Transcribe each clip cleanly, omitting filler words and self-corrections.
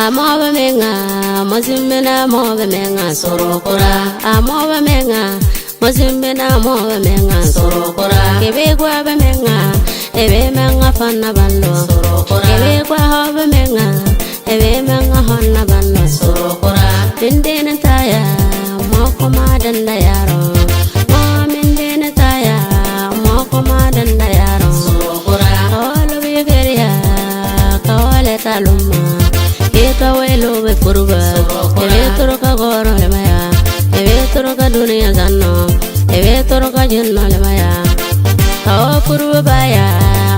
Amoba menga, mozimbena moba menga sorokora. Amoba menga, mozimbena moba menga sorokora. Kebe gwa ba menga, ebe menga fanna ballo sorokora. Kebe gwa hoba menga, ebe menga honna ballo sorokora. Bindena taya, moko madanda yaro. Mo mindena taya, moko madanda yaro sorokora. Kawalo biberia, kawale taluma. Kita welo be furba, ebe toroka goro le maya, ebe toroka dunia zanno, ebe toroka jenno le maya. Kawa furba baya,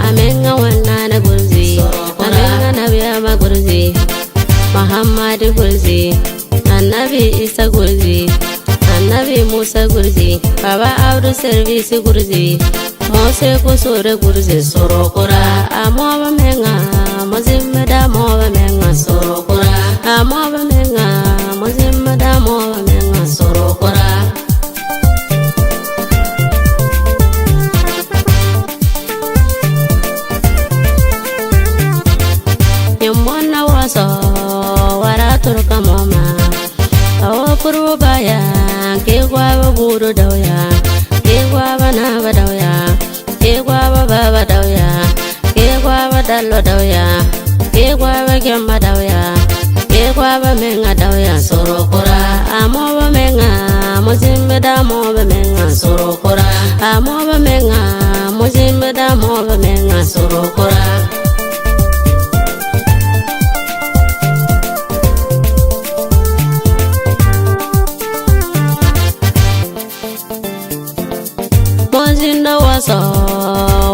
amenga wana na gurzi, amenga nabiya ma gurzi, Muhammad gurzi, Annabi Isa gurzi, Annabi Musa gurzi, Baba Abdu service gurzi, Mose kusure gurzi sorokora. Amoba menga, mozimmeda moba menga sorokora. Amoba menga, mozimmeda moba menga sorokora. Nyambona waso wara turka mama, awo furu baya ke gwa buru dawya, ke gwa bana badawya, ke gwa baba dawya, ke gwa badallo dawya, ke gwa bagamba dawya, ke gwa ba menga dawya sorokora. Amoba menga, mozimbeda moba menga sorokora. Amoba menga, mozimbeda moba menga sorokora. Mozinda waso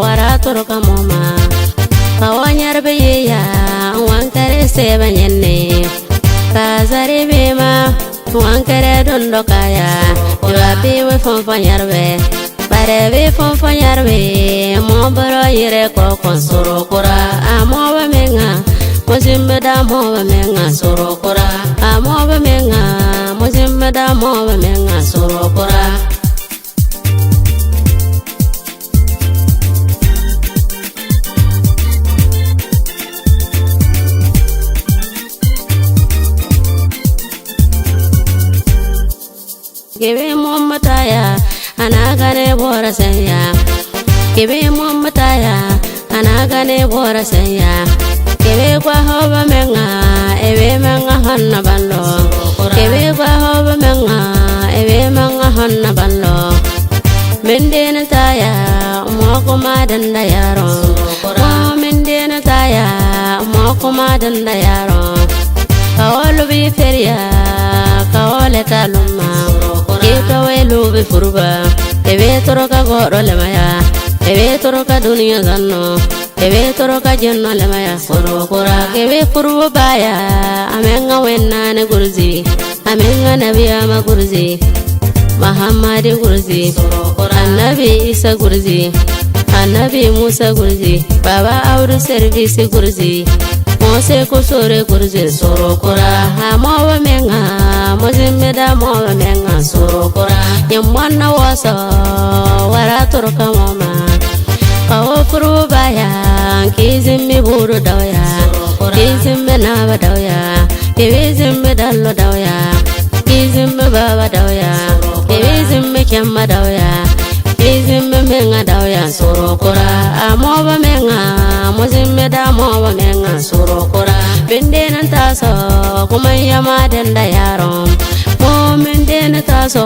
wara toroka moma, kawanyar beya wankare seba nyenne, kazari bema wankare dondo kaya, yuapi we fonfanyar be, bare we fonfanyar be, mobro yire kokon sorokora. Amoba menga, mozimbeda moba menga sorokora. Amoba menga, mozimbeda moba menga sorokora. Kebe mommataya, anagane bora senya. Kebe mommataya, anagane bora senya. Kebe kwa hoba menga, ebe menga honna ballo. Kebe kwa hoba menga, ebe menga honna ballo. Mendena taya, moko madanda yaro. Mo mendena taya, moko madanda yaro. Kawalo bi feria, kawale taluma. Kita welo be furba, ebe toroka goro le maya, ebe toroka dunia zanno, ebe toroka jenno le maya sorokora. Kebe furba baya, amenga wenna ne gurzi, amenga nabiya ma gurzi, Muhammad gurzi, Annabi Isa gurzi, Annabi Musa gurzi, Baba Abdu service gurzi, Mose kusure gurzi sorokora. Amoba menga, mozimmeda moba menga sorokora. Nyambona waso wara toroka mama, kawo furu baya kizimmi buru dawya, kizimmi naba dawya, kizimmi dallo dawya, kizimmi baba dawya, kizimmi kemma dawya, kizimmi menga dawya sorokora. Amoba menga, mozimmeda moba menga sorokora. Bindena taso kumaya madanda yaro, mo mendena taso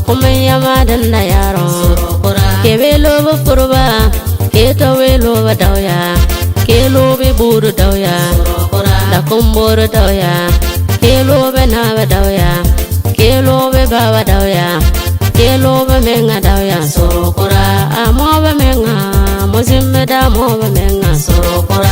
kumaya madanda yaro. Kebe lobo furba, keto we lobo dawya, ke lobe buru dawya, da kumburu dawya, ke lobe naba dawya, ke lobe baba dawya, ke lobe menga dawya sorokora. Amoba menga, mozimmeda moba menga sorokora.